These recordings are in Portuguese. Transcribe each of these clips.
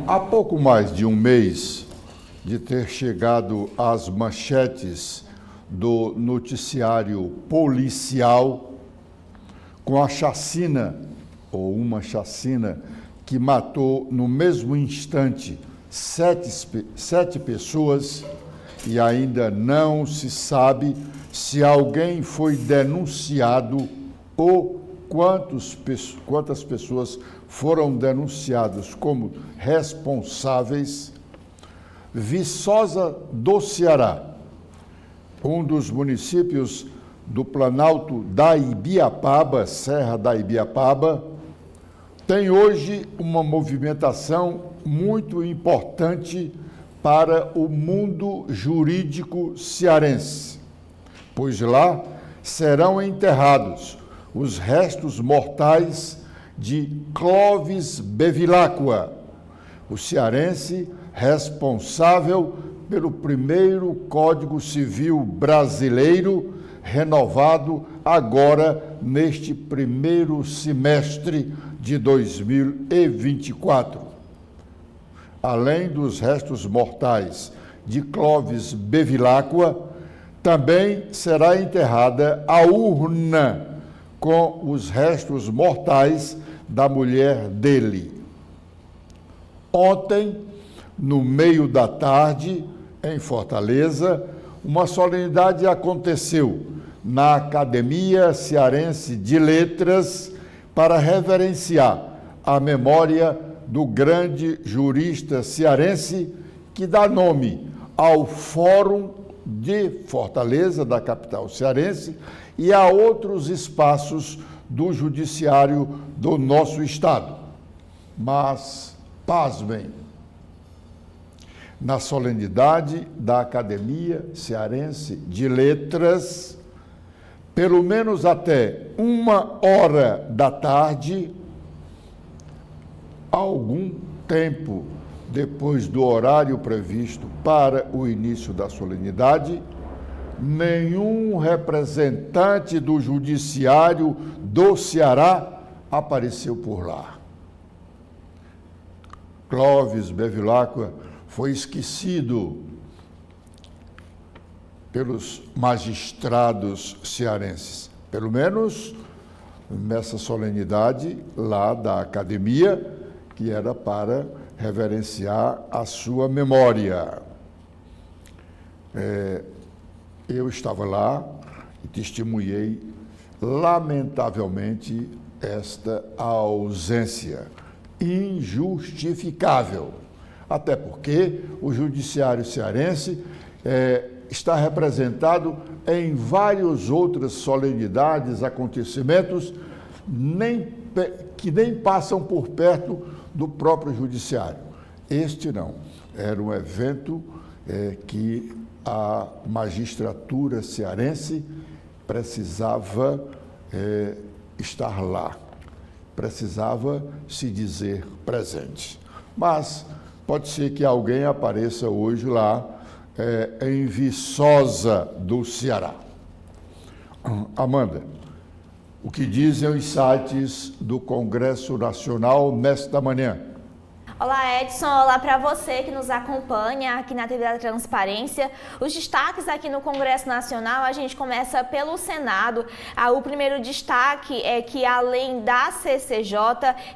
Há pouco mais de um mês de ter chegado às manchetes do noticiário policial com a chacina, ou uma chacina, que matou no mesmo instante sete pessoas e ainda não se sabe se alguém foi denunciado ou quantas pessoas foram denunciadas como responsáveis. Viçosa do Ceará, um dos municípios do Planalto da Ibiapaba, Serra da Ibiapaba, tem hoje uma movimentação muito importante para o mundo jurídico cearense, pois lá serão enterrados os restos mortais de Clóvis Bevilacqua, o cearense responsável pelo primeiro Código Civil brasileiro, renovado agora neste primeiro semestre de 2024. Além dos restos mortais de Clóvis Bevilacqua, também será enterrada a urna com os restos mortais da mulher dele. Ontem, no meio da tarde, em Fortaleza, uma solenidade aconteceu na Academia Cearense de Letras para reverenciar a memória do grande jurista cearense que dá nome ao Fórum de Fortaleza, da capital cearense, e a outros espaços do judiciário do nosso estado. Mas, pasmem, na solenidade da Academia Cearense de Letras, pelo menos até 13h, algum tempo depois do horário previsto para o início da solenidade, nenhum representante do Judiciário do Ceará apareceu por lá. Clóvis Bevilacqua foi esquecido pelos magistrados cearenses, pelo menos nessa solenidade lá da academia, que era para reverenciar a sua memória. Eu estava lá e testemunhei, lamentavelmente, esta ausência injustificável, até porque o judiciário cearense está representado em várias outras solenidades, acontecimentos, que nem passam por perto do próprio judiciário. Este não, era um evento que a magistratura cearense precisava estar lá, precisava se dizer presente. Mas pode ser que alguém apareça hoje lá em Viçosa do Ceará. Amanda, o que dizem os sites do Congresso Nacional nesta manhã? Olá, Edson. Olá para você que nos acompanha aqui na TV da Transparência. Os destaques aqui no Congresso Nacional, a gente começa pelo Senado. O primeiro destaque é que, além da CCJ,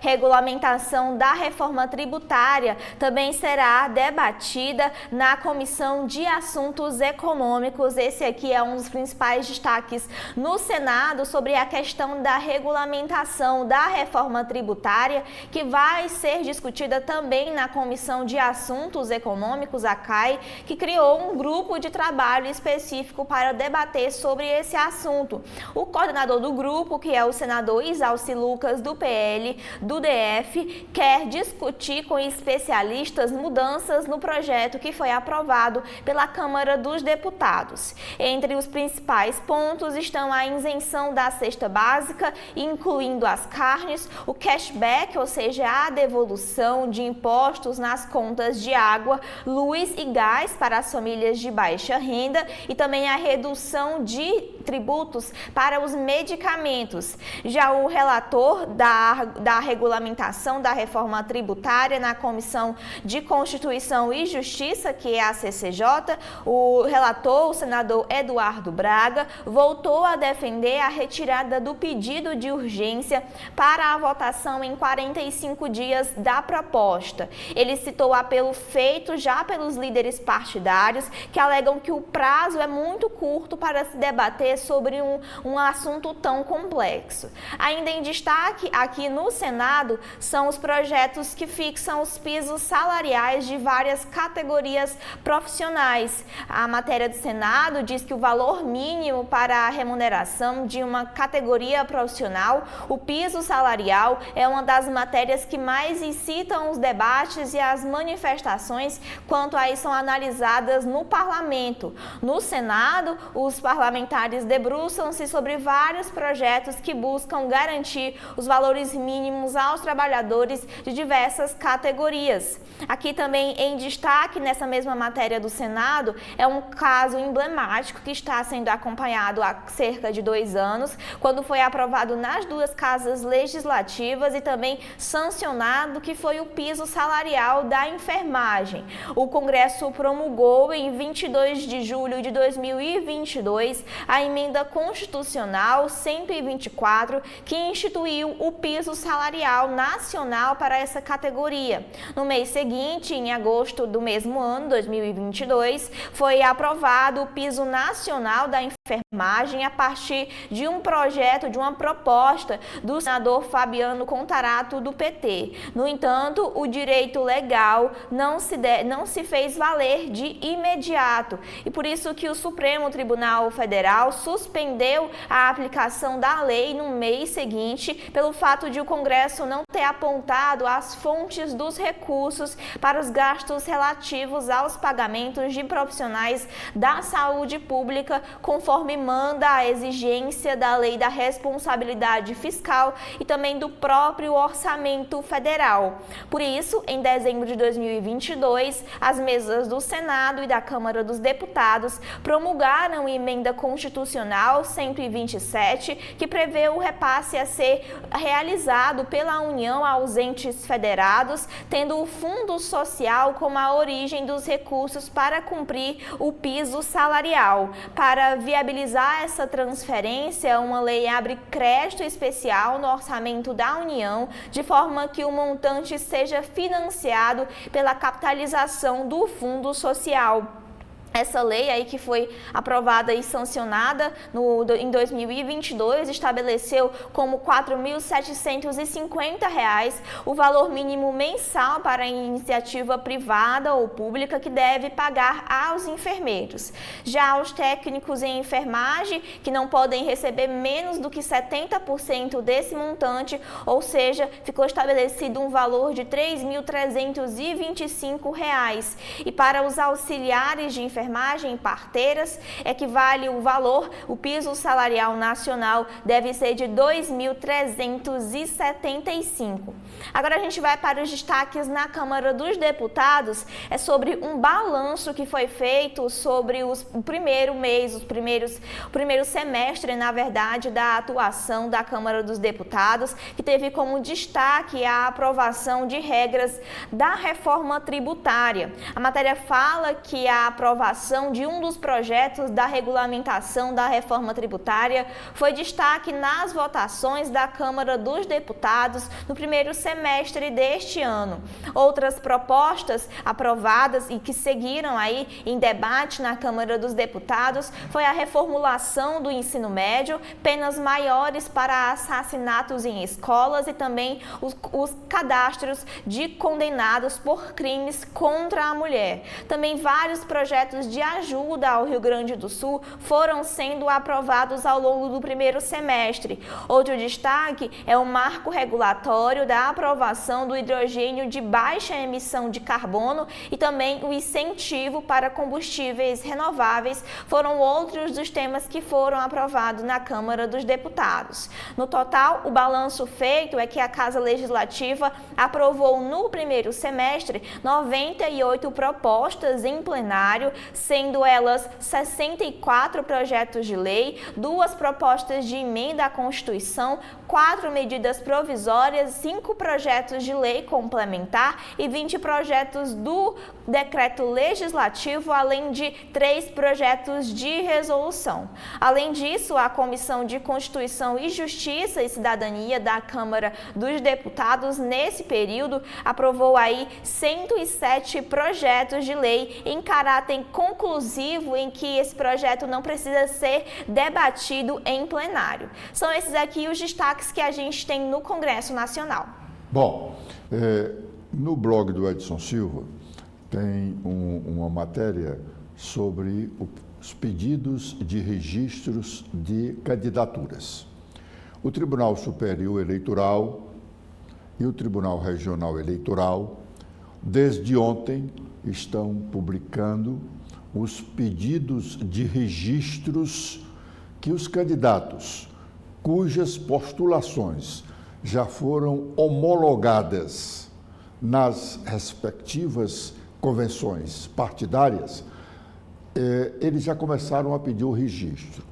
regulamentação da reforma tributária também será debatida na Comissão de Assuntos Econômicos. Esse aqui é um dos principais destaques no Senado sobre a questão da regulamentação da reforma tributária, que vai ser discutida também na Comissão de Assuntos Econômicos, a CAE, que criou um grupo de trabalho específico para debater sobre esse assunto. O coordenador do grupo, que é o senador Isalci Lucas, do PL, do DF, quer discutir com especialistas mudanças no projeto que foi aprovado pela Câmara dos Deputados. Entre os principais pontos estão a isenção da cesta básica, incluindo as carnes, o cashback, ou seja, a devolução de impostos nas contas de água, luz e gás para as famílias de baixa renda, e também a redução de tributos para os medicamentos. Já o relator da regulamentação da reforma tributária na Comissão de Constituição e Justiça, que é a CCJ, o relator, o senador Eduardo Braga, voltou a defender a retirada do pedido de urgência para a votação em 45 dias da proposta. Ele citou o apelo feito já pelos líderes partidários que alegam que o prazo é muito curto para se debater sobre um assunto tão complexo. Ainda em destaque aqui no Senado são os projetos que fixam os pisos salariais de várias categorias profissionais. A matéria do Senado diz que o valor mínimo para a remuneração de uma categoria profissional, o piso salarial, é uma das matérias que mais incitam os debates e as manifestações quanto a isso são analisadas no Parlamento. No Senado, os parlamentares debruçam-se sobre vários projetos que buscam garantir os valores mínimos aos trabalhadores de diversas categorias. Aqui também em destaque, nessa mesma matéria do Senado, é um caso emblemático que está sendo acompanhado há cerca de 2 anos, quando foi aprovado nas 2 casas legislativas e também sancionado, que foi o piso salarial da enfermagem. O Congresso promulgou em 22 de julho de 2022 a emenda constitucional 124, que instituiu o piso salarial nacional para essa categoria. No mês seguinte, em agosto do mesmo ano, 2022, foi aprovado o piso nacional da enfermagem a partir de um projeto, de uma proposta do senador Fabiano Contarato, do PT. No entanto, o direito legal não se fez valer de imediato e por isso que o Supremo Tribunal Federal suspendeu a aplicação da lei no mês seguinte pelo fato de o Congresso não ter apontado as fontes dos recursos para os gastos relativos aos pagamentos de profissionais da saúde pública, conforme manda a exigência da Lei da Responsabilidade Fiscal e também do próprio Orçamento Federal. Por isso, em dezembro de 2022, as mesas do Senado e da Câmara dos Deputados promulgaram a emenda constitucional 127, que prevê o repasse a ser realizado pela União aos entes federados, tendo o Fundo Social como a origem dos recursos para cumprir o piso salarial. Para viabilizar essa transferência, uma lei abre crédito especial no orçamento da União, de forma que o montante seja financiado pela capitalização do Fundo Social. Essa lei aí que foi aprovada e sancionada em 2022 estabeleceu como R$ 4.750 o valor mínimo mensal para a iniciativa privada ou pública que deve pagar aos enfermeiros. Já os técnicos em enfermagem, que não podem receber menos do que 70% desse montante, ou seja, ficou estabelecido um valor de R$ 3.325. E para os auxiliares de enfermagem, parteiras, equivale o valor, o piso salarial nacional deve ser de R$ 2.375. Agora a gente vai para os destaques na Câmara dos Deputados, é sobre um balanço que foi feito sobre o primeiro semestre, na verdade, da atuação da Câmara dos Deputados, que teve como destaque a aprovação de regras da reforma tributária. A matéria fala que a aprovação de um dos projetos da regulamentação da reforma tributária foi destaque nas votações da Câmara dos Deputados no primeiro semestre deste ano. Outras propostas aprovadas e que seguiram aí em debate na Câmara dos Deputados foi a reformulação do ensino médio, penas maiores para assassinatos em escolas e também os cadastros de condenados por crimes contra a mulher. Também vários projetos de ajuda ao Rio Grande do Sul foram sendo aprovados ao longo do primeiro semestre. Outro destaque é o marco regulatório da aprovação do hidrogênio de baixa emissão de carbono e também o incentivo para combustíveis renováveis foram outros dos temas que foram aprovados na Câmara dos Deputados. No total, o balanço feito é que a Casa Legislativa aprovou no primeiro semestre 98 propostas em plenário, sendo elas 64 projetos de lei, 2 propostas de emenda à Constituição, 4 medidas provisórias, 5 projetos de lei complementar e 20 projetos do decreto legislativo, além de 3 projetos de resolução. Além disso, a Comissão de Constituição e Justiça e Cidadania da Câmara dos Deputados, nesse período, aprovou aí 107 projetos de lei em caráter conclusivo, em que esse projeto não precisa ser debatido em plenário. São esses aqui os destaques que a gente tem no Congresso Nacional. Bom, no blog do Edson Silva tem uma matéria sobre os pedidos de registros de candidaturas. O Tribunal Superior Eleitoral e o Tribunal Regional Eleitoral, desde ontem, estão publicando os pedidos de registros que os candidatos cujas postulações já foram homologadas nas respectivas convenções partidárias, eles já começaram a pedir o registro.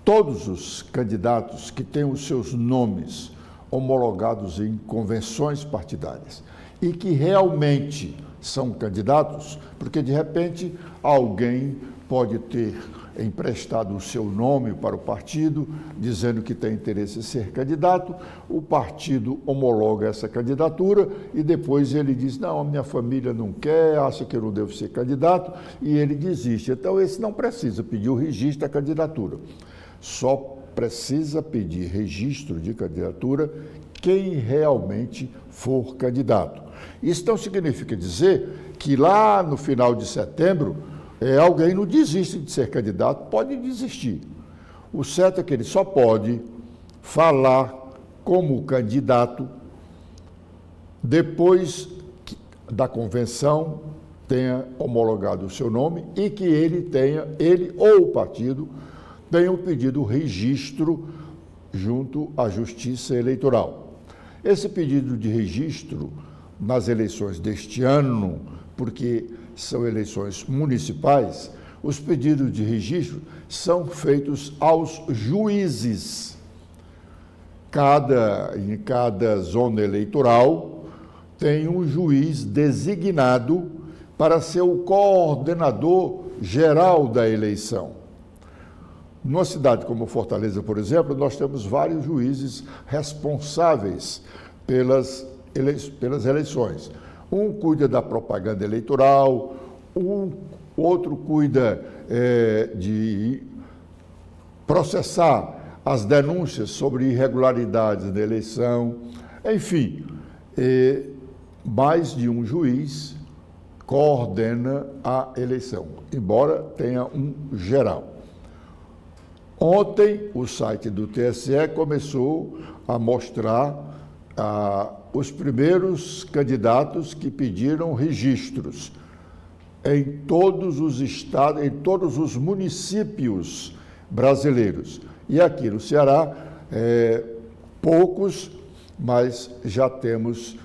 Todos os candidatos que têm os seus nomes homologados em convenções partidárias e que realmente são candidatos, porque de repente alguém pode ter emprestado o seu nome para o partido, dizendo que tem interesse em ser candidato, o partido homologa essa candidatura e depois ele diz, não, a minha família não quer, acha que eu não devo ser candidato, e ele desiste. Então esse não precisa pedir o registro da candidatura, só precisa pedir registro de candidatura quem realmente for candidato. Isso não significa dizer que lá no final de setembro alguém não desiste de ser candidato, pode desistir. O certo é que ele só pode falar como candidato depois da convenção tenha homologado o seu nome e que ele ou o partido tenham pedido registro junto à Justiça Eleitoral. Esse pedido de registro nas eleições deste ano, porque são eleições municipais, os pedidos de registro são feitos aos juízes. Em cada zona eleitoral tem um juiz designado para ser o coordenador geral da eleição. Numa cidade como Fortaleza, por exemplo, nós temos vários juízes responsáveis pelas eleições. Um cuida da propaganda eleitoral, outro cuida de processar as denúncias sobre irregularidades da eleição. Enfim, mais de um juiz coordena a eleição, embora tenha um geral. Ontem, o site do TSE começou a mostrar os primeiros candidatos que pediram registros em todos os estados, em todos os municípios brasileiros. E aqui no Ceará, poucos, mas já temos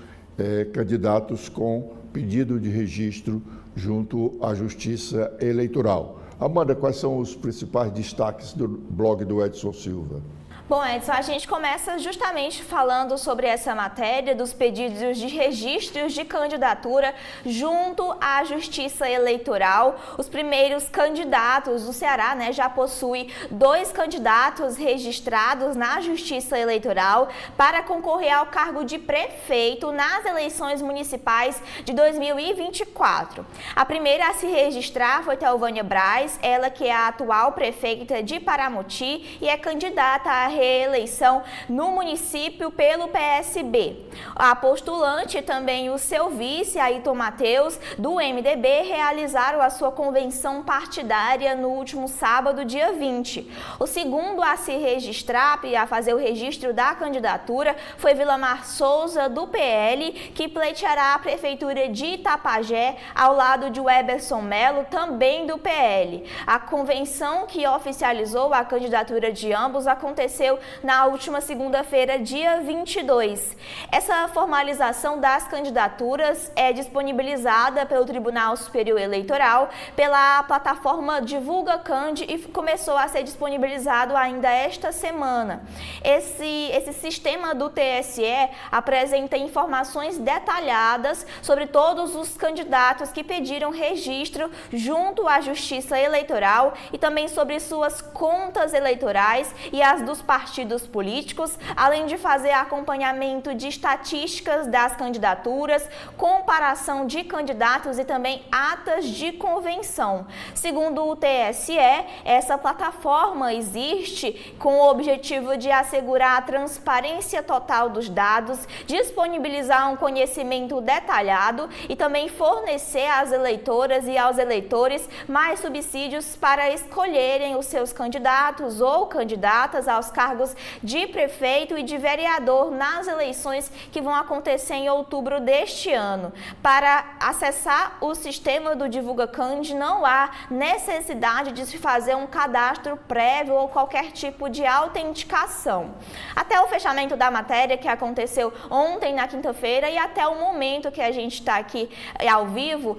candidatos com pedido de registro junto à Justiça Eleitoral. Amanda, quais são os principais destaques do blog do Edson Silva? Bom, Edson, a gente começa justamente falando sobre essa matéria dos pedidos de registros de candidatura junto à Justiça Eleitoral. Os primeiros candidatos do Ceará, já possui 2 candidatos registrados na Justiça Eleitoral para concorrer ao cargo de prefeito nas eleições municipais de 2024. A primeira a se registrar foi Telvânia Braz, ela que é a atual prefeita de Paramoti e é candidata a reeleição no município pelo PSB. A postulante também o seu vice, Ayrton Mateus, do MDB, realizaram a sua convenção partidária no último sábado, dia 20. O segundo a se registrar e a fazer o registro da candidatura foi Vilamar Souza, do PL, que pleiteará a prefeitura de Itapajé ao lado de Weberson Melo, também do PL. A convenção que oficializou a candidatura de ambos aconteceu aconteceu na última segunda-feira, dia 22. Essa formalização das candidaturas é disponibilizada pelo Tribunal Superior Eleitoral pela plataforma Divulga Cand e começou a ser disponibilizado ainda esta semana. Esse sistema do TSE apresenta informações detalhadas sobre todos os candidatos que pediram registro junto à Justiça Eleitoral e também sobre suas contas eleitorais e as dos partidos políticos, além de fazer acompanhamento de estatísticas das candidaturas, comparação de candidatos e também atas de convenção. Segundo o TSE, essa plataforma existe com o objetivo de assegurar a transparência total dos dados, disponibilizar um conhecimento detalhado e também fornecer às eleitoras e aos eleitores mais subsídios para escolherem os seus candidatos ou candidatas aos cargos de prefeito e de vereador nas eleições que vão acontecer em outubro deste ano. Para acessar o sistema do Divulga Cand, não há necessidade de se fazer um cadastro prévio ou qualquer tipo de autenticação. Até o fechamento da matéria, que aconteceu ontem, na quinta-feira, e até o momento que a gente está aqui ao vivo,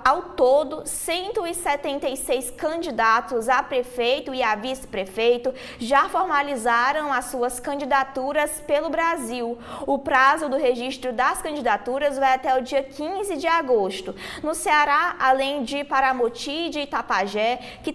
ao todo, 176 candidatos a prefeito e a vice-prefeito já formalizaram as suas candidaturas pelo Brasil. O prazo do registro das candidaturas vai até o dia 15 de agosto. No Ceará, além de Paramoti e de Itapajé, que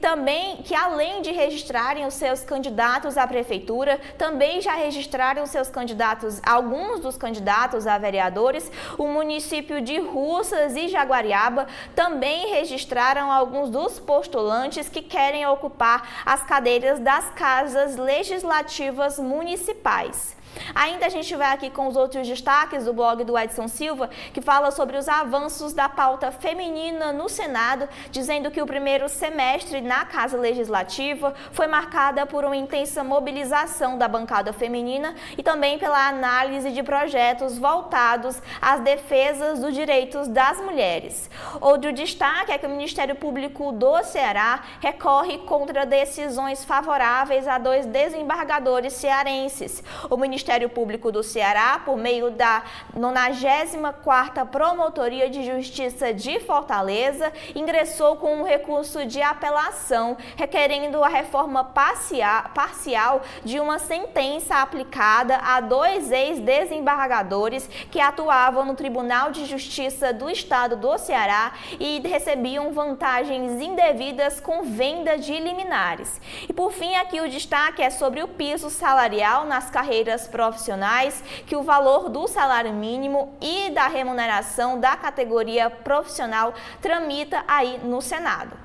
além de registrarem os seus candidatos à prefeitura, também já registraram os seus candidatos, alguns dos candidatos a vereadores, o município de Russas e Jaguariaba também registraram alguns dos postulantes que querem ocupar as cadeiras das casas legislativas municipais. Ainda a gente vai aqui com os outros destaques do blog do Edson Silva, que fala sobre os avanços da pauta feminina no Senado, dizendo que o primeiro semestre na Casa Legislativa foi marcada por uma intensa mobilização da bancada feminina e também pela análise de projetos voltados às defesas dos direitos das mulheres. Outro destaque é que o Ministério Público do Ceará recorre contra decisões favoráveis a 2 desembargadores cearenses. O Ministério Público do Ceará, por meio da 94ª Promotoria de Justiça de Fortaleza, ingressou com um recurso de apelação requerendo a reforma parcial de uma sentença aplicada a 2 ex-desembargadores que atuavam no Tribunal de Justiça do Estado do Ceará e recebiam vantagens indevidas com venda de liminares. E por fim, aqui o destaque é sobre o piso salarial nas carreiras profissionais, que o valor do salário mínimo e da remuneração da categoria profissional tramita aí no Senado.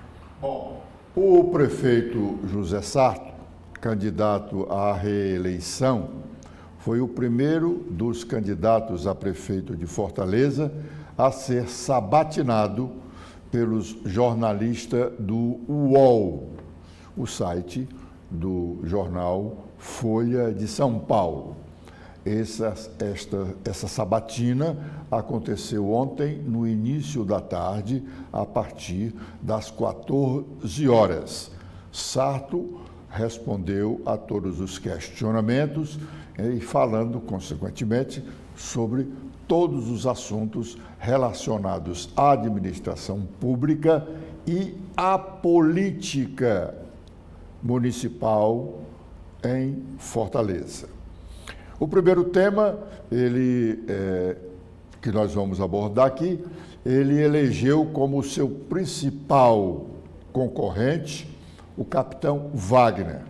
Bom, o prefeito José Sarto, candidato à reeleição, foi o primeiro dos candidatos a prefeito de Fortaleza a ser sabatinado pelos jornalistas do UOL, o site do jornal Folha de São Paulo. Essa sabatina aconteceu ontem, no início da tarde, a partir das 14 horas. Sarto respondeu a todos os questionamentos e falando, consequentemente, sobre todos os assuntos relacionados à administração pública e à política municipal em Fortaleza. O primeiro tema, que nós vamos abordar aqui, ele elegeu como seu principal concorrente o capitão Wagner,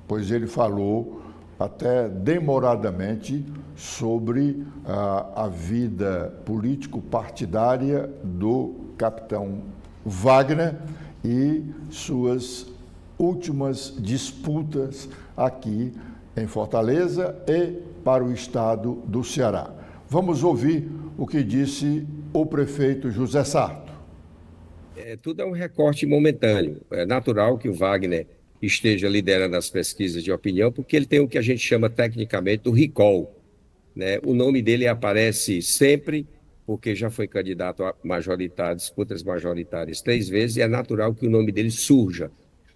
pois ele falou até demoradamente sobre a vida político-partidária do capitão Wagner e suas últimas disputas aqui em Fortaleza e para o estado do Ceará. Vamos ouvir o que disse o prefeito José Sarto. Tudo é um recorte momentâneo. É natural que o Wagner esteja liderando as pesquisas de opinião, porque ele tem o que a gente chama tecnicamente do recall, né? O nome dele aparece sempre, porque já foi candidato a majoritário, disputas majoritárias 3 vezes, e é natural que o nome dele surja.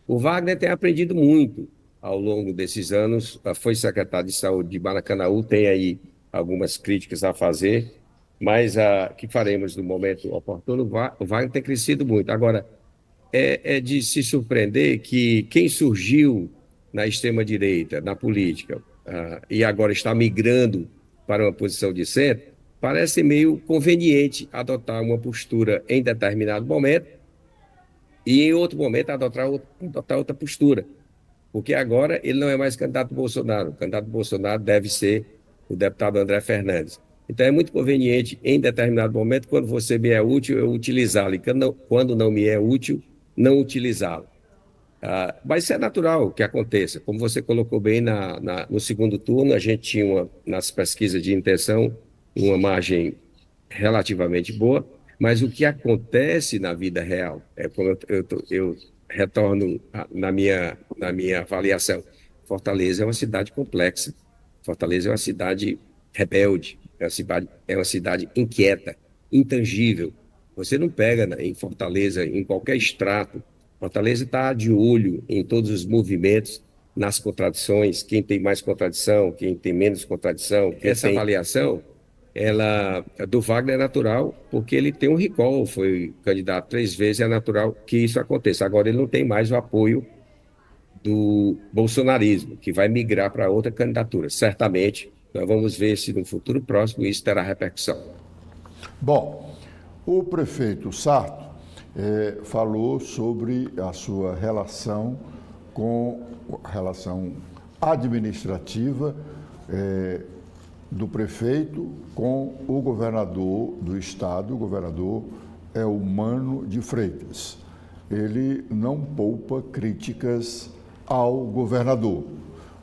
O Wagner tem aprendido muito ao longo desses anos, foi secretário de Saúde de Maracanaú, tem aí algumas críticas a fazer, mas que faremos no momento oportuno. O Wagner tem crescido muito. Agora, é de se surpreender que quem surgiu na extrema-direita, na política, e agora está migrando para uma posição de centro, parece meio conveniente adotar uma postura em determinado momento e, em outro momento, adotar outra postura. Porque agora ele não é mais candidato do Bolsonaro. O candidato do Bolsonaro deve ser o deputado André Fernandes. Então, é muito conveniente, em determinado momento, quando você me é útil, eu utilizá-lo. E quando não me é útil, não utilizá-lo. Mas isso é natural que aconteça. Como você colocou bem no segundo turno, a gente tinha, nas pesquisas de intenção, uma margem relativamente boa, mas o que acontece na vida real, como eu retorno na minha avaliação, Fortaleza é uma cidade complexa, Fortaleza é uma cidade rebelde, é uma cidade inquieta, intangível. Você não pega em Fortaleza, em qualquer extrato, Fortaleza está de olho em todos os movimentos, nas contradições, quem tem mais contradição, quem tem menos contradição. Essa avaliação, do Wagner é natural, porque ele tem um recall, foi candidato 3 vezes, é natural que isso aconteça. Agora ele não tem mais o apoio do bolsonarismo, que vai migrar para outra candidatura. Certamente, nós vamos ver se no futuro próximo isso terá repercussão. Bom, o prefeito Sarto falou sobre a sua relação administrativa do prefeito com o governador do estado. O governador é o Mano de Freitas. Ele não poupa críticas ao governador.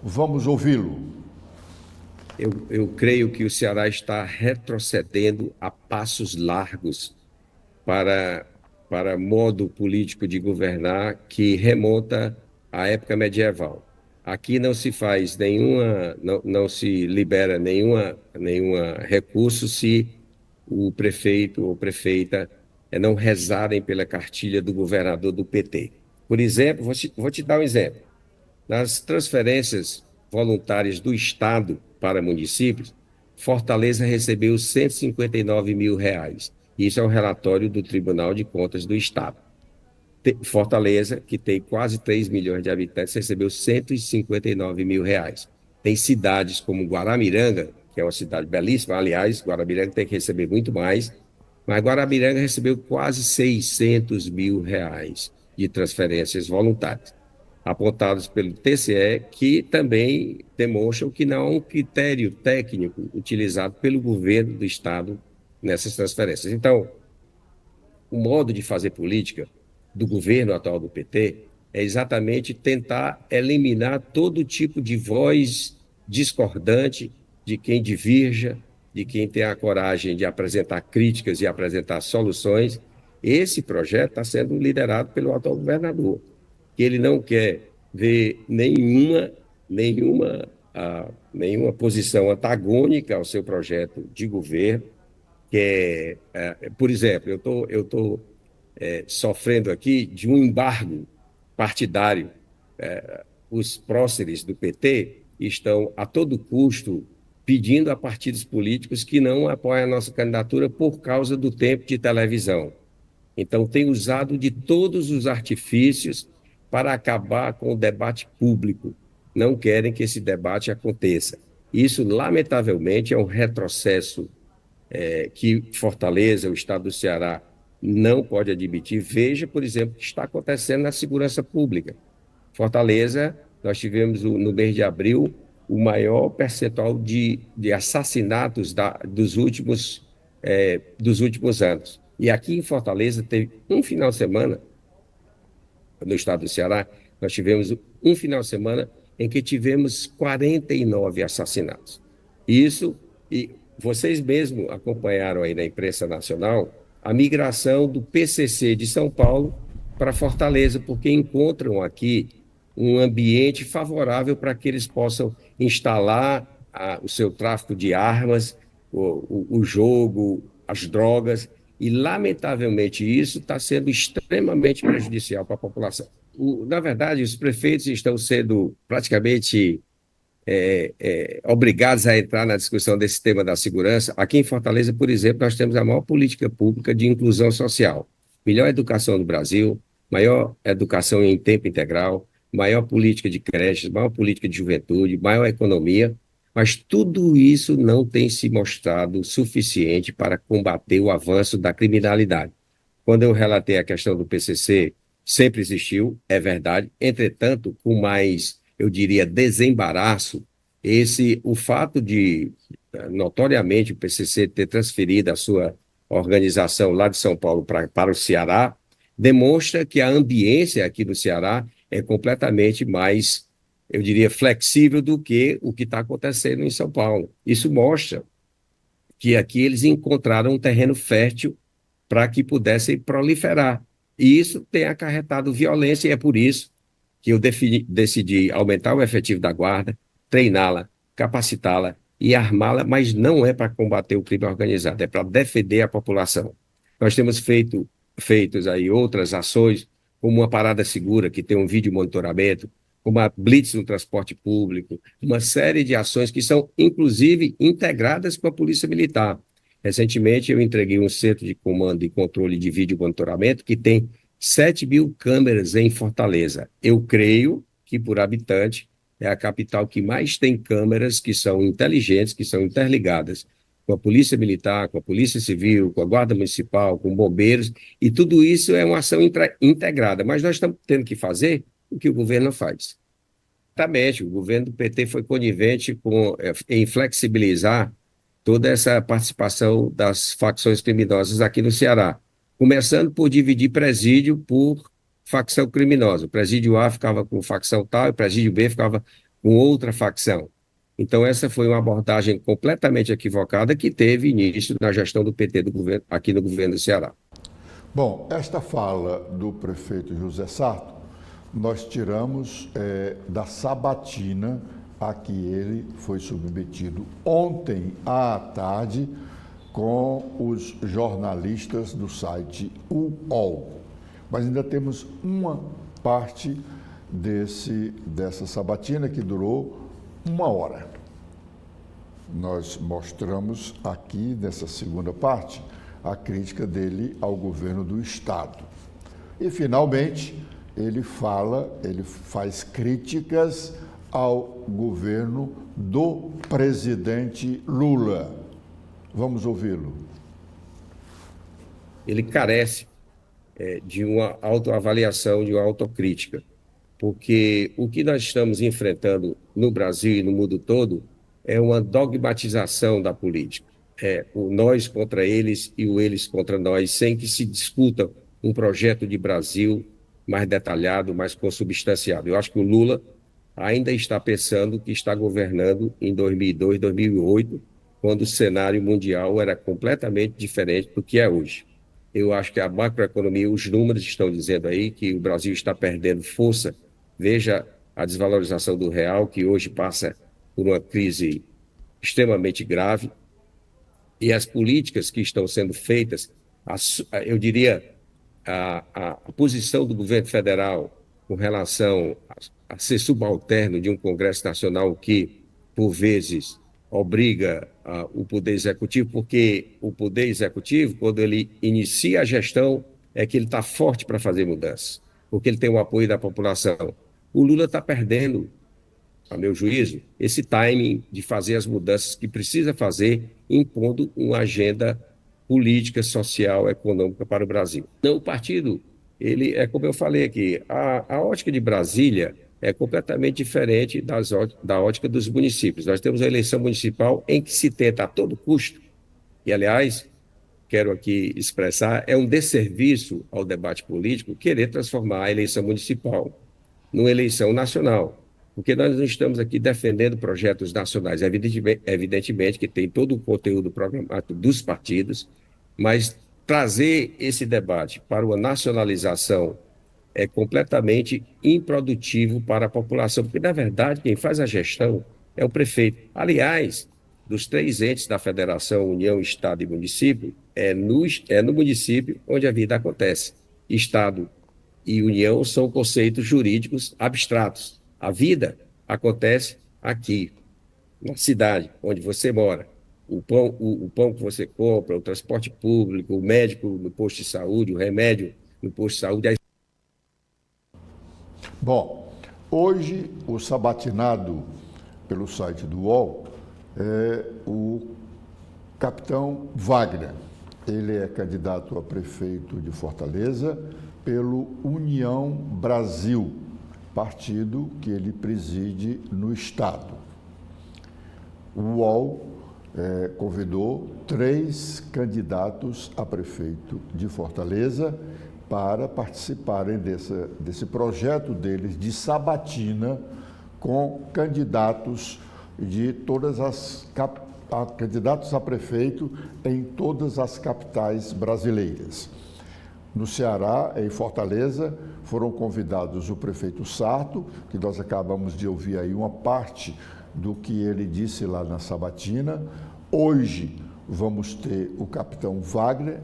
Vamos ouvi-lo. Eu creio que o Ceará está retrocedendo a passos largos para modo político de governar que remonta à época medieval. Aqui não se faz não se libera nenhuma recurso se o prefeito ou prefeita não rezarem pela cartilha do governador do PT. Por exemplo, vou te dar um exemplo. Nas transferências voluntárias do Estado para municípios, Fortaleza recebeu R$ 159 mil. Isso é um relatório do Tribunal de Contas do Estado. Fortaleza, que tem quase 3 milhões de habitantes, recebeu R$ 159 mil. Tem cidades como Guaramiranga, que é uma cidade belíssima, aliás, Guaramiranga tem que receber muito mais, mas Guaramiranga recebeu quase R$ 600 mil de transferências voluntárias, apontados pelo TCE, que também demonstram que não há um critério técnico utilizado pelo governo do Estado nessas transferências. Então, o modo de fazer política do governo atual do PT é exatamente tentar eliminar todo tipo de voz discordante de quem divirja, de quem tem a coragem de apresentar críticas e apresentar soluções. Esse projeto está sendo liderado pelo atual governador, que ele não quer ver nenhuma posição antagônica ao seu projeto de governo, que por exemplo, eu estou sofrendo aqui de um embargo partidário. Os próceres do PT estão a todo custo pedindo a partidos políticos que não apoiem a nossa candidatura por causa do tempo de televisão. Então, tem usado de todos os artifícios para acabar com o debate público. Não querem que esse debate aconteça. Isso, lamentavelmente, é um retrocesso que Fortaleza, o estado do Ceará, não pode admitir. Veja, por exemplo, o que está acontecendo na segurança pública. Fortaleza, nós tivemos no mês de abril o maior percentual de assassinatos dos últimos anos. E aqui em Fortaleza teve um final de semana, no estado do Ceará, nós tivemos um final de semana em que tivemos 49 assassinatos. Isso, e vocês mesmos acompanharam aí na imprensa nacional a migração do PCC de São Paulo para Fortaleza, porque encontram aqui um ambiente favorável para que eles possam instalar o seu tráfico de armas, o jogo, as drogas, e lamentavelmente isso está sendo extremamente prejudicial para a população. Na verdade, os prefeitos estão sendo praticamente obrigados a entrar na discussão desse tema da segurança. Aqui em Fortaleza, por exemplo, nós temos a maior política pública de inclusão social, melhor educação do Brasil, maior educação em tempo integral, maior política de creches, maior política de juventude, maior economia, mas tudo isso não tem se mostrado suficiente para combater o avanço da criminalidade. Quando eu relatei a questão do PCC, sempre existiu, é verdade, entretanto, com mais, eu diria, desembaraço, o fato de, notoriamente, o PCC ter transferido a sua organização lá de São Paulo para o Ceará, demonstra que a ambiência aqui no Ceará é completamente mais, eu diria, flexível do que o que está acontecendo em São Paulo. Isso mostra que aqui eles encontraram um terreno fértil para que pudessem proliferar. E isso tem acarretado violência, e é por isso que eu decidi aumentar o efetivo da guarda, treiná-la, capacitá-la e armá-la, mas não é para combater o crime organizado, é para defender a população. Nós temos feitos aí outras ações, como uma parada segura, que tem um vídeo monitoramento, como a blitz no transporte público, uma série de ações que são, inclusive, integradas com a Polícia Militar. Recentemente, eu entreguei um centro de comando e controle de vídeo monitoramento que tem 7.000 câmeras em Fortaleza. Eu creio que, por habitante, é a capital que mais tem câmeras que são inteligentes, que são interligadas com a Polícia Militar, com a Polícia Civil, com a Guarda Municipal, com bombeiros, e tudo isso é uma ação integrada. Mas nós estamos tendo que fazer o que o governo faz. Exatamente, o governo do PT foi conivente em flexibilizar toda essa participação das facções criminosas aqui no Ceará, começando por dividir presídio por facção criminosa. O presídio A ficava com facção tal, e o presídio B ficava com outra facção. Então, essa foi uma abordagem completamente equivocada que teve início na gestão do PT aqui no governo do Ceará. Bom, esta fala do prefeito José Sarto, nós tiramos da sabatina a que ele foi submetido ontem à tarde com os jornalistas do site UOL. Mas ainda temos uma parte dessa sabatina que durou 1 hora. Nós mostramos aqui, nessa segunda parte, a crítica dele ao governo do Estado. E, finalmente, ele faz críticas ao governo do presidente Lula. Vamos ouvi-lo. Ele carece de uma autoavaliação, de uma autocrítica, porque o que nós estamos enfrentando no Brasil e no mundo todo é uma dogmatização da política. É o nós contra eles e o eles contra nós, sem que se discuta um projeto de Brasil mais detalhado, mais consubstanciado. Eu acho que o Lula ainda está pensando que está governando em 2002, 2008, quando o cenário mundial era completamente diferente do que é hoje. Eu acho que a macroeconomia, os números estão dizendo aí que o Brasil está perdendo força. Veja a desvalorização do real, que hoje passa por uma crise extremamente grave. E as políticas que estão sendo feitas, eu diria, a posição do governo federal com relação a ser subalterno de um Congresso Nacional que, por vezes, obriga o Poder Executivo, porque o Poder Executivo, quando ele inicia a gestão, é que ele está forte para fazer mudanças, porque ele tem o apoio da população. O Lula está perdendo, a meu juízo, esse timing de fazer as mudanças que precisa fazer, impondo uma agenda política, social, econômica para o Brasil. Então, o partido, ele é como eu falei aqui, a ótica de Brasília é completamente diferente da ótica dos municípios. Nós temos a eleição municipal em que se tenta a todo custo, e aliás, quero aqui expressar, é um desserviço ao debate político querer transformar a eleição municipal numa eleição nacional, porque nós não estamos aqui defendendo projetos nacionais, evidentemente que tem todo o conteúdo programático dos partidos, mas trazer esse debate para uma nacionalização é completamente improdutivo para a população, porque, na verdade, quem faz a gestão é o prefeito. Aliás, dos 3 entes da Federação, União, Estado e Município, é no município onde a vida acontece. Estado e união são conceitos jurídicos abstratos. A vida acontece aqui, na cidade onde você mora. O pão que você compra, o transporte público, o médico no posto de saúde, o remédio no posto de saúde. Bom, hoje o sabatinado pelo site do UOL é o capitão Wagner. Ele é candidato a prefeito de Fortaleza pelo União Brasil, partido que ele preside no estado. O UOL convidou 3 candidatos a prefeito de Fortaleza para participarem desse projeto deles de sabatina com candidatos de todas as candidatos a prefeito em todas as capitais brasileiras. No Ceará, em Fortaleza, foram convidados o prefeito Sarto, que nós acabamos de ouvir aí uma parte do que ele disse lá na sabatina. Hoje vamos ter o capitão Wagner,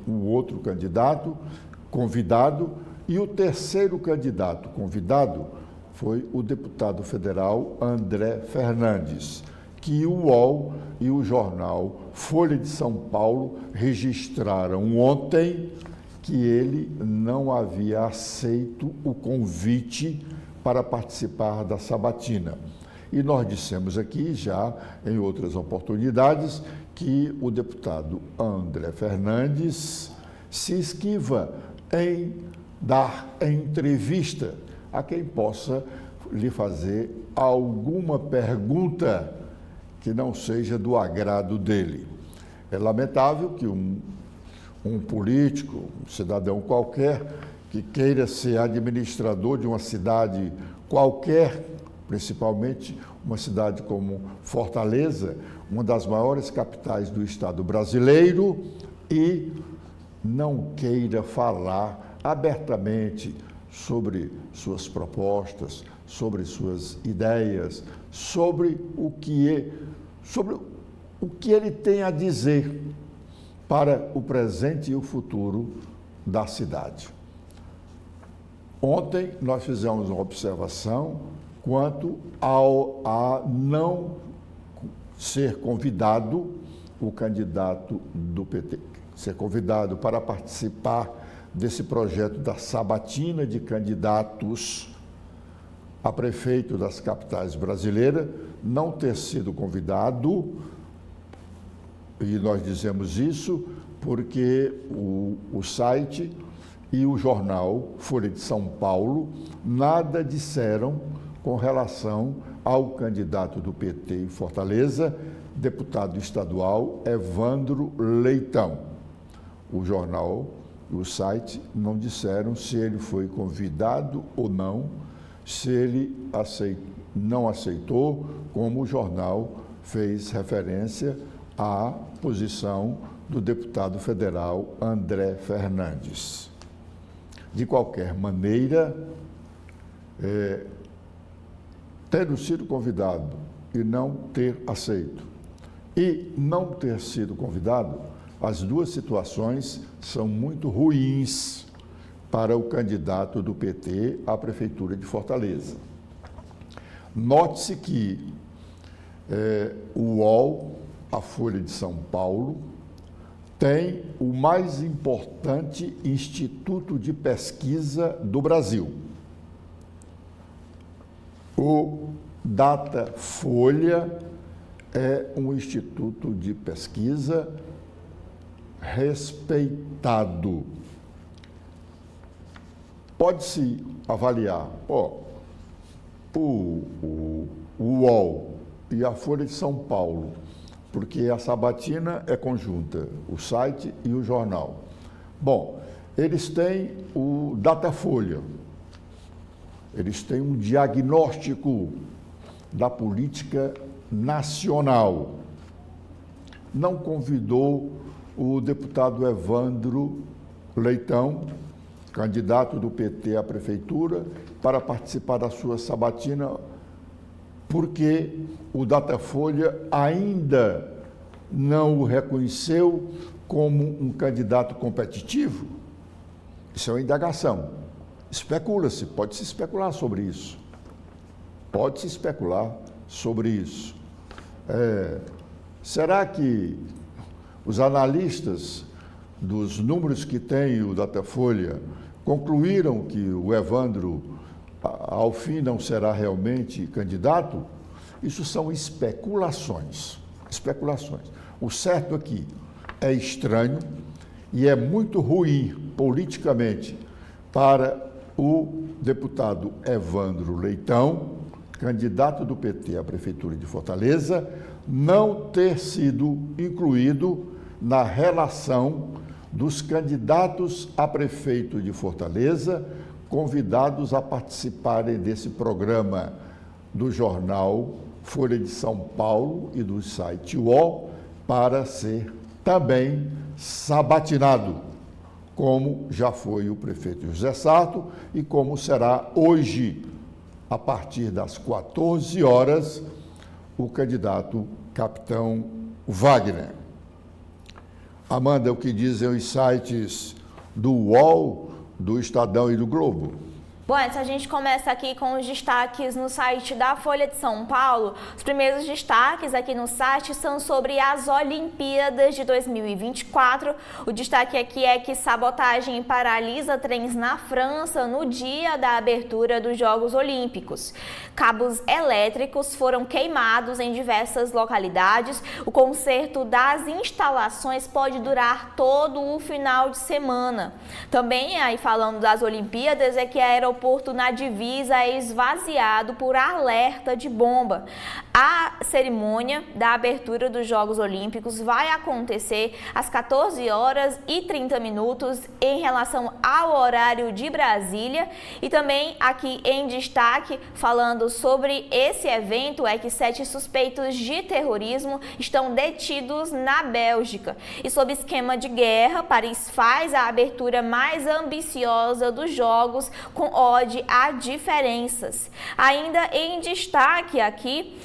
o outro candidato convidado, e o terceiro candidato convidado foi o deputado federal André Fernandes, que o UOL e o jornal Folha de São Paulo registraram ontem que ele não havia aceito o convite para participar da sabatina. E nós dissemos aqui já em outras oportunidades que o deputado André Fernandes se esquiva em dar entrevista a quem possa lhe fazer alguma pergunta que não seja do agrado dele. É lamentável que um político, um cidadão qualquer, que queira ser administrador de uma cidade qualquer, principalmente uma cidade como Fortaleza, uma das maiores capitais do estado brasileiro, e não queira falar abertamente sobre suas propostas, sobre suas ideias, sobre o que ele tem a dizer para o presente e o futuro da cidade. Ontem nós fizemos uma observação quanto a não ser convidado o candidato do PT, ser convidado para participar desse projeto da sabatina de candidatos a prefeito das capitais brasileiras, não ter sido convidado, e nós dizemos isso porque o site e o jornal Folha de São Paulo nada disseram com relação ao candidato do PT em Fortaleza, deputado estadual Evandro Leitão. O jornal e o site não disseram se ele foi convidado ou não, se ele não aceitou, como o jornal fez referência à posição do deputado federal André Fernandes. De qualquer maneira, tendo sido convidado e não ter aceito, e não ter sido convidado, as duas situações são muito ruins para o candidato do PT à Prefeitura de Fortaleza. Note-se que o UOL, a Folha de São Paulo, tem o mais importante instituto de pesquisa do Brasil. O Datafolha é um instituto de pesquisa respeitado. Pode-se avaliar, o UOL e a Folha de São Paulo, porque a sabatina é conjunta, o site e o jornal. Bom, eles têm o Datafolha, eles têm um diagnóstico da política nacional. Não convidou o deputado Evandro Leitão, candidato do PT à prefeitura, para participar da sua sabatina, porque o Datafolha ainda não o reconheceu como um candidato competitivo. Isso é uma indagação. especula-se, pode-se especular sobre isso. Pode-se especular sobre isso. Será que os analistas dos números que tem o Datafolha concluíram que o Evandro, ao fim, não será realmente candidato? Isso são especulações. Especulações. O certo aqui é estranho e é muito ruim politicamente para o deputado Evandro Leitão, candidato do PT à Prefeitura de Fortaleza, não ter sido incluído na relação dos candidatos a prefeito de Fortaleza, convidados a participarem desse programa do jornal Folha de São Paulo e do site UOL, para ser também sabatinado, como já foi o prefeito José Sarto e como será hoje, a partir das 14 horas, o candidato Capitão Wagner. Amanda, o que dizem os sites do UOL, do Estadão e do Globo? Bom, antes a gente começa aqui com os destaques no site da Folha de São Paulo. Os primeiros destaques aqui no site são sobre as Olimpíadas de 2024. O destaque aqui é que sabotagem paralisa trens na França no dia da abertura dos Jogos Olímpicos. Cabos elétricos foram queimados em diversas localidades. O conserto das instalações pode durar todo o final de semana. Também, aí falando das Olimpíadas, é que a aeroporto na divisa é esvaziado por alerta de bomba. A cerimônia da abertura dos Jogos Olímpicos vai acontecer às 14 horas e 30 minutos em relação ao horário de Brasília. E também aqui em destaque, falando sobre esse evento, é que 7 suspeitos de terrorismo estão detidos na Bélgica. E sob esquema de guerra, Paris faz a abertura mais ambiciosa dos Jogos com ode a diferenças. Ainda em destaque aqui,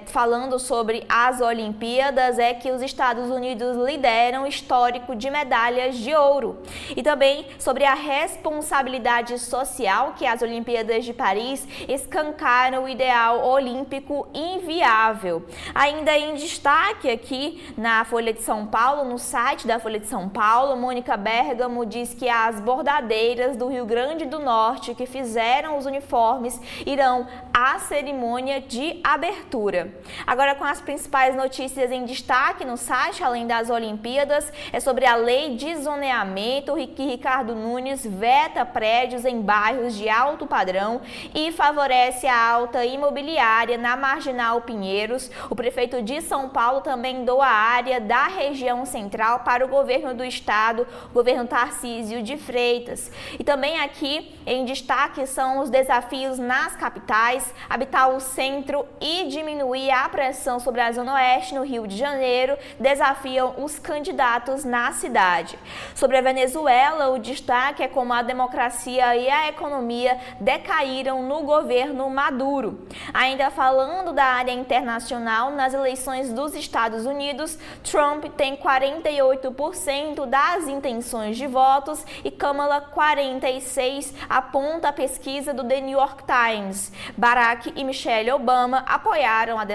falando sobre as Olimpíadas, é que os Estados Unidos lideram o histórico de medalhas de ouro. E também sobre a responsabilidade social, que as Olimpíadas de Paris escancaram o ideal olímpico inviável. Ainda em destaque aqui na Folha de São Paulo, no site da Folha de São Paulo, Mônica Bergamo diz que as bordadeiras do Rio Grande do Norte que fizeram os uniformes irão à cerimônia de abertura. Agora, com as principais notícias em destaque no site, além das Olimpíadas, é sobre a lei de zoneamento, que Ricardo Nunes veta prédios em bairros de alto padrão e favorece a alta imobiliária na Marginal Pinheiros. O prefeito de São Paulo também doa a área da região central para o governo do estado, o governo Tarcísio de Freitas. E também aqui em destaque são os desafios nas capitais, habitar o centro e diminuir a pressão sobre a Zona Oeste no Rio de Janeiro desafiam os candidatos na cidade. Sobre a Venezuela, o destaque é como a democracia e a economia decaíram no governo Maduro. Ainda falando da área internacional, nas eleições dos Estados Unidos, Trump tem 48% das intenções de votos e Kamala 46%, aponta a pesquisa do The New York Times. Barack e Michelle Obama apoiaram a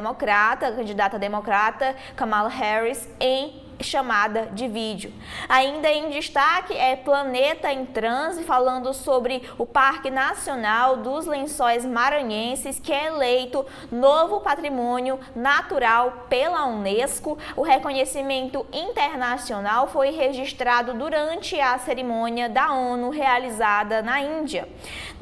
candidata democrata Kamala Harris em chamada de vídeo. Ainda em destaque é Planeta em Transe, falando sobre o Parque Nacional dos Lençóis Maranhenses, que é eleito novo patrimônio natural pela Unesco. O reconhecimento internacional foi registrado durante a cerimônia da ONU realizada na Índia.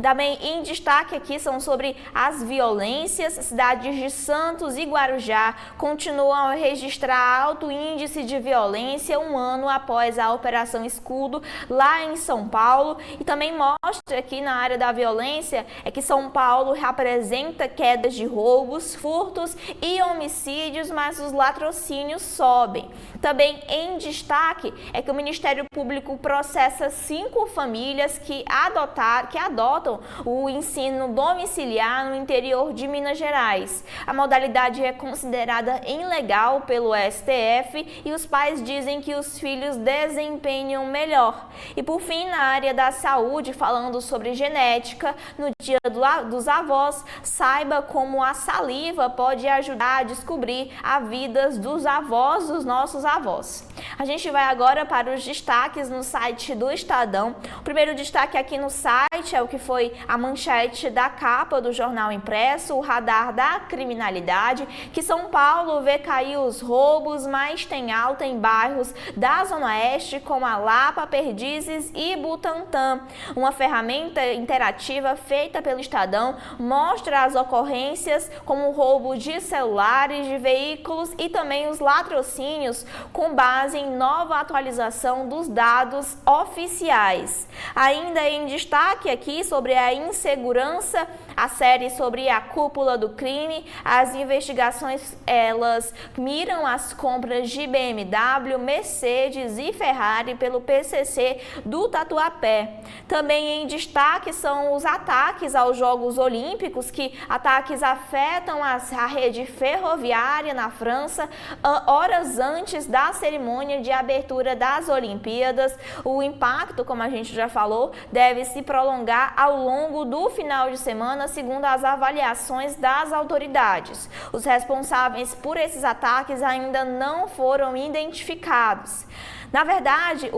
Também em destaque aqui são sobre as violências. Cidades de Santos e Guarujá continuam a registrar alto índice de violência um ano após a Operação Escudo lá em São Paulo. E também mostra aqui na área da violência é que São Paulo representa quedas de roubos, furtos e homicídios, mas os latrocínios sobem. Também em destaque é que o Ministério Público processa 5 famílias que adotam o ensino domiciliar no interior de Minas Gerais. A modalidade é considerada ilegal pelo STF e os pais dizem que os filhos desempenham melhor. E por fim, na área da saúde, falando sobre genética, no Dia dos Avós, saiba como a saliva pode ajudar a descobrir a vida dos avós dos nossos avós. A gente vai agora para os destaques no site do Estadão. O primeiro destaque aqui no site é o que foi a manchete da capa do jornal impresso, o radar da criminalidade, que São Paulo vê cair os roubos, mas tem alta em bairros da Zona Oeste, como a Lapa, Perdizes e Butantã. Uma ferramenta interativa feita pelo Estadão mostra as ocorrências como o roubo de celulares, de veículos e também os latrocínios com base em nova atualização dos dados oficiais. Ainda em destaque aqui sobre a insegurança, a série sobre a cúpula do crime, as investigações elas miram as compras de BMW, Mercedes e Ferrari pelo PCC do Tatuapé. Também em destaque são os ataques aos Jogos Olímpicos, que ataques afetam a rede ferroviária na França horas antes da cerimônia de abertura das Olimpíadas. O impacto, como a gente já falou, deve se prolongar ao longo do final de semana, segundo as avaliações das autoridades. Os responsáveis por esses ataques ainda não foram identificados. Na verdade,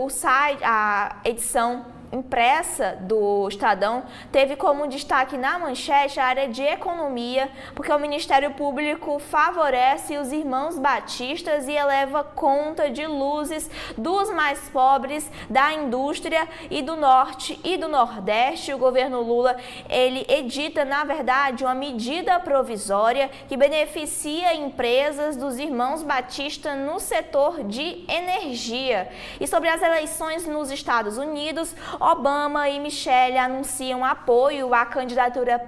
a edição impressa do Estadão teve como destaque na manchete a área de economia, porque o Ministério Público favorece os irmãos batistas e eleva conta de luzes dos mais pobres da indústria e do norte e do nordeste. O governo Lula, ele edita, na verdade, uma medida provisória que beneficia empresas dos irmãos batistas no setor de energia. E sobre as eleições nos Estados Unidos, Obama e Michelle anunciam apoio à candidatura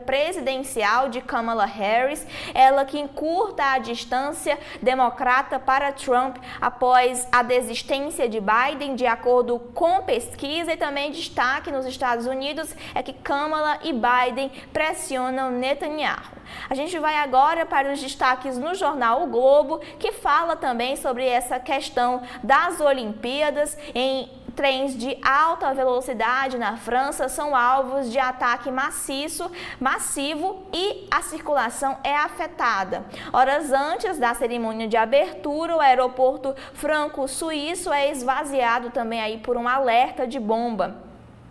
presidencial de Kamala Harris, ela que encurta a distância democrata para Trump após a desistência de Biden, de acordo com pesquisa. E também destaque nos Estados Unidos é que Kamala e Biden pressionam Netanyahu. A gente vai agora para os destaques no jornal O Globo, que fala também sobre essa questão das Olimpíadas. Em trens de alta velocidade na França são alvos de ataque massivo e a circulação é afetada. Horas antes da cerimônia de abertura, o aeroporto franco-suíço é esvaziado também aí por um alerta de bomba.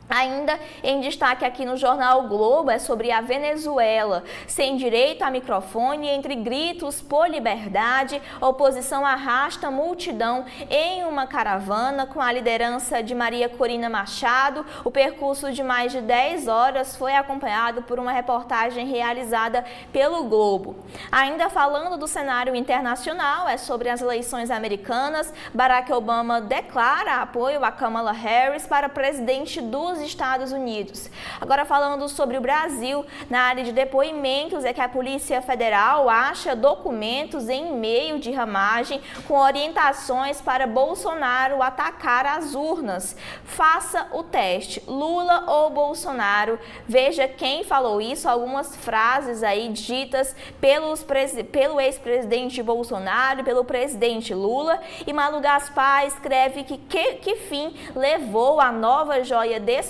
Ainda em destaque aqui no jornal o Globo é sobre a Venezuela. Sem direito a microfone, entre gritos por liberdade, a oposição arrasta multidão em uma caravana com a liderança de Maria Corina Machado. O percurso de mais de 10 horas foi acompanhado por uma reportagem realizada pelo Globo. Ainda falando do cenário internacional, é sobre as eleições americanas. Barack Obama declara apoio a Kamala Harris para presidente dos Estados Unidos. Agora falando sobre o Brasil, na área de depoimentos é que a Polícia Federal acha documentos em e-mail de Ramagem com orientações para Bolsonaro atacar as urnas. Faça o teste, Lula ou Bolsonaro. Veja quem falou isso, algumas frases aí ditas pelo ex-presidente Bolsonaro, pelo presidente Lula. E Malu Gaspar escreve que fim levou a nova joia descoberta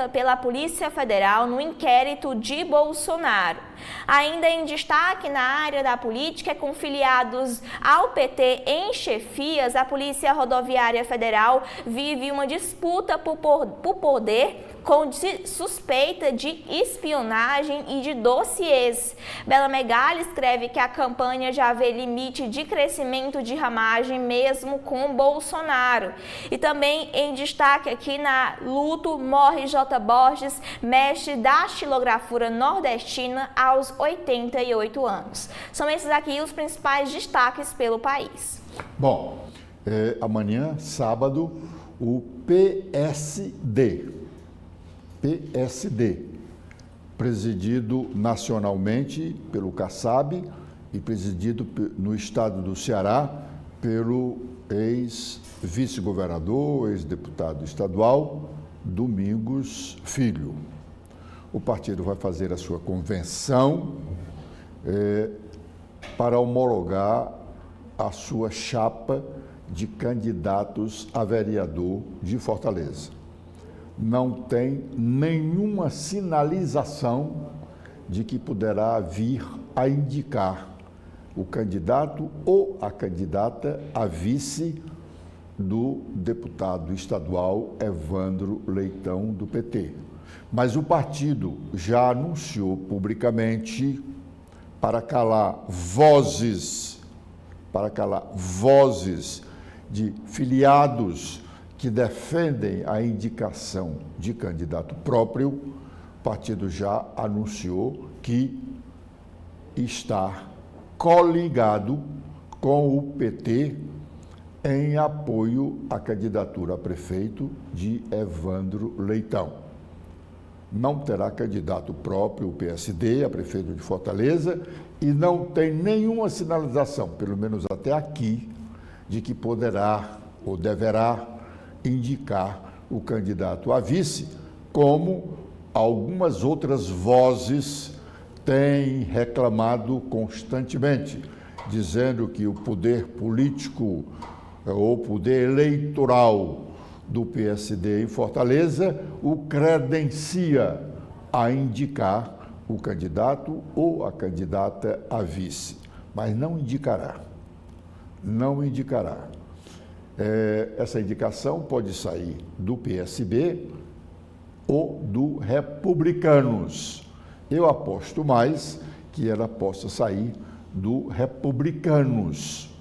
pela Polícia Federal no inquérito de Bolsonaro. Ainda em destaque na área da política, com filiados ao PT em chefias, a Polícia Rodoviária Federal vive uma disputa por poder com suspeita de espionagem e de dossiês. Bela Megali escreve que a campanha já vê limite de crescimento de Ramagem mesmo com Bolsonaro. E também em destaque aqui na luto, morre J. Borges, mestre da xilografura nordestina aos 88 anos. São esses aqui os principais destaques pelo país. Bom, amanhã, sábado, o PSD, presidido nacionalmente pelo Kassab e presidido no estado do Ceará pelo ex-vice-governador, ex-deputado estadual, Domingos Filho. O partido vai fazer a sua convenção para homologar a sua chapa de candidatos a vereador de Fortaleza. Não tem nenhuma sinalização de que poderá vir a indicar o candidato ou a candidata a vice do deputado estadual Evandro Leitão, do PT. Mas o partido já anunciou publicamente para calar vozes de filiados que defendem a indicação de candidato próprio. O partido já anunciou que está coligado com o PT em apoio à candidatura a prefeito de Evandro Leitão. Não terá candidato próprio o PSD a prefeito de Fortaleza e não tem nenhuma sinalização, pelo menos até aqui, de que poderá ou deverá indicar o candidato a vice, como algumas outras vozes têm reclamado constantemente, dizendo que o poder político ou poder eleitoral do PSD em Fortaleza o credencia a indicar o candidato ou a candidata a vice, mas não indicará. Não indicará. Essa indicação pode sair do PSB ou do Republicanos. Eu aposto mais que ela possa sair do Republicanos,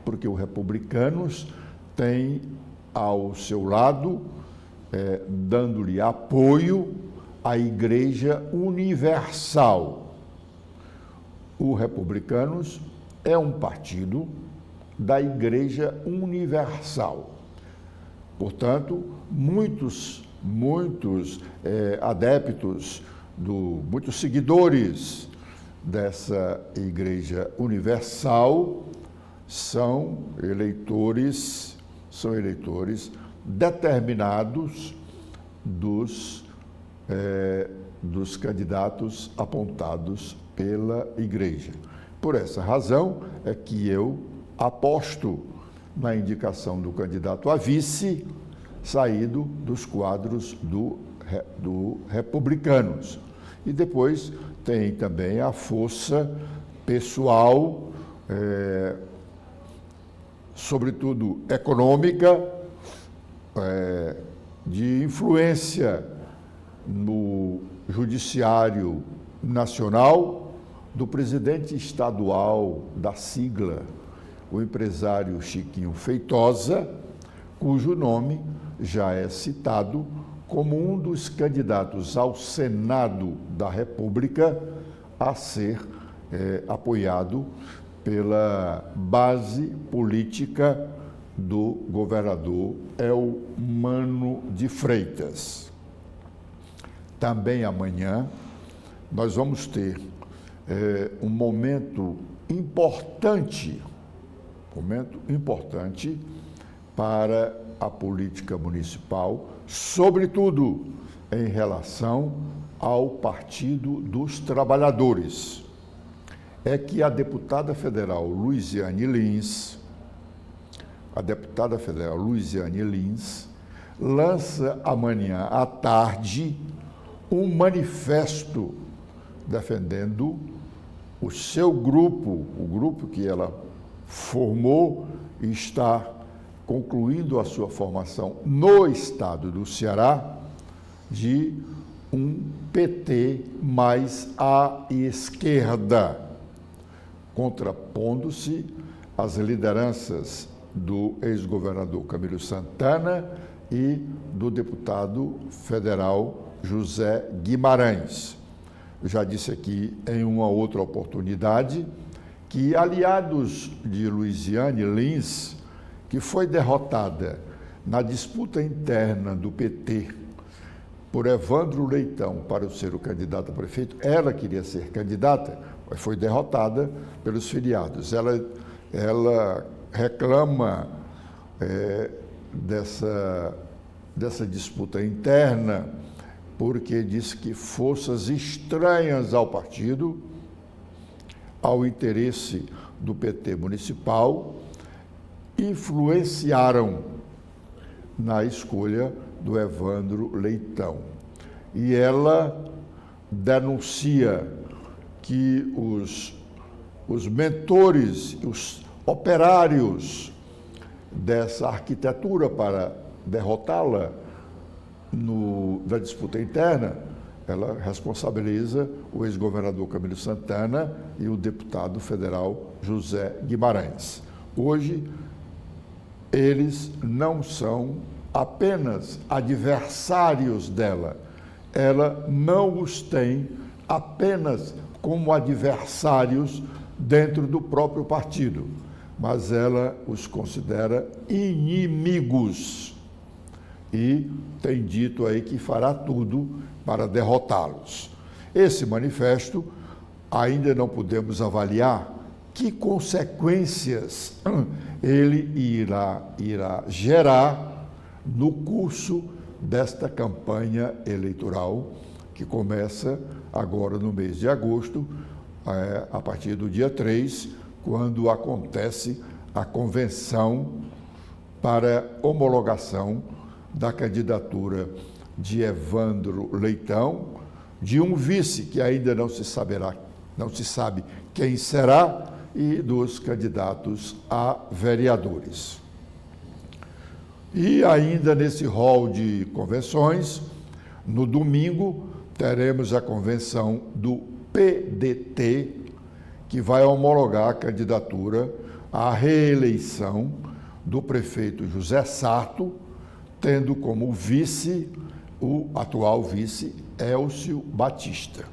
porque o Republicanos tem ao seu lado, dando-lhe apoio, a Igreja Universal. O Republicanos é um partido da Igreja Universal. Portanto, muitos adeptos, muitos seguidores dessa Igreja Universal são eleitores determinados dos candidatos apontados pela Igreja. Por essa razão é que eu aposto na indicação do candidato a vice saído dos quadros do Republicanos. E depois tem também a força pessoal, sobretudo econômica, de influência no judiciário nacional do presidente estadual da sigla, o empresário Chiquinho Feitosa, cujo nome já é citado como um dos candidatos ao Senado da República a ser apoiado pela base política do governador Elmano de Freitas. Também amanhã nós vamos ter um momento importante para a política municipal, sobretudo em relação ao Partido dos Trabalhadores. É que a deputada federal Luiziane Lins, lança amanhã à tarde um manifesto defendendo o seu grupo, o grupo que ela formou e está concluindo a sua formação no estado do Ceará, de um PT mais à esquerda, contrapondo-se às lideranças do ex-governador Camilo Santana e do deputado federal José Guimarães. Eu já disse aqui em uma outra oportunidade que aliados de Luiziane Lins, que foi derrotada na disputa interna do PT por Evandro Leitão para ser o candidato a prefeito, ela queria ser candidata, mas foi derrotada pelos filiados. Ela reclama dessa disputa interna porque diz que forças estranhas ao partido, ao interesse do PT municipal, influenciaram na escolha do Evandro Leitão. E ela denuncia que os mentores, os operários dessa arquitetura para derrotá-la da disputa interna, ela responsabiliza o ex-governador Camilo Santana e o deputado federal José Guimarães. Hoje, eles não são apenas adversários dela, ela não os tem apenas como adversários dentro do próprio partido, mas ela os considera inimigos e tem dito aí que fará tudo para derrotá-los. Esse manifesto ainda não podemos avaliar que consequências ele irá gerar no curso desta campanha eleitoral que começa agora no mês de agosto, a partir do dia 3, quando acontece a convenção para homologação da candidatura de Evandro Leitão, de um vice que ainda não se sabe quem será, e dos candidatos a vereadores. E ainda nesse rol de convenções, no domingo, teremos a convenção do PDT, que vai homologar a candidatura à reeleição do prefeito José Sarto, tendo como vice o atual vice Élcio Batista.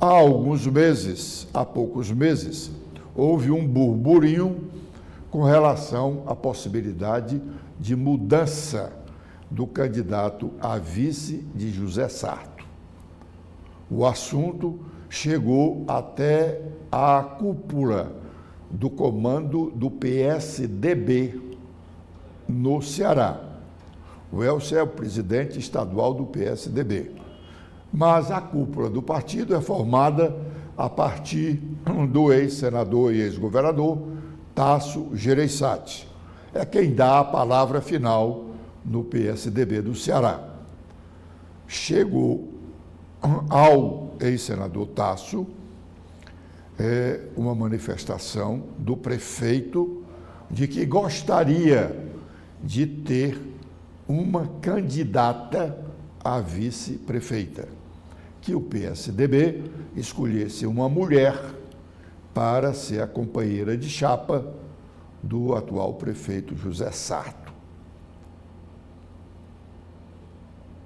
Há poucos meses, houve um burburinho com relação à possibilidade de mudança do candidato a vice de José Sarto. O assunto chegou até a cúpula do comando do PSDB no Ceará. O Élcio é o presidente estadual do PSDB. Mas a cúpula do partido é formada a partir do ex-senador e ex-governador Tasso Gereissati. É quem dá a palavra final no PSDB do Ceará. Chegou ao ex-senador Tasso uma manifestação do prefeito de que gostaria de ter uma candidata a vice-prefeita, que o PSDB escolhesse uma mulher para ser a companheira de chapa do atual prefeito José Sarto.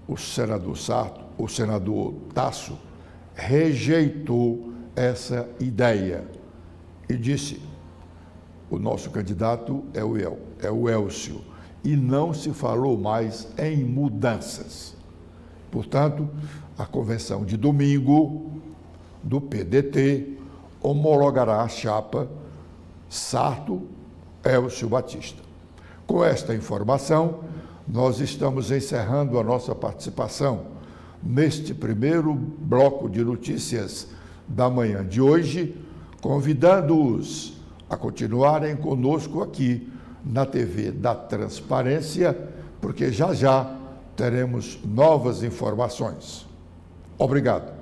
O senador Tasso rejeitou essa ideia e disse: o nosso candidato é o Élcio, e não se falou mais em mudanças. Portanto, a convenção de domingo do PDT homologará a chapa Sarto-Élcio Batista. Com esta informação, nós estamos encerrando a nossa participação neste primeiro bloco de notícias da manhã de hoje, convidando-os a continuarem conosco aqui na TV da Transparência, porque já já teremos novas informações. Obrigado.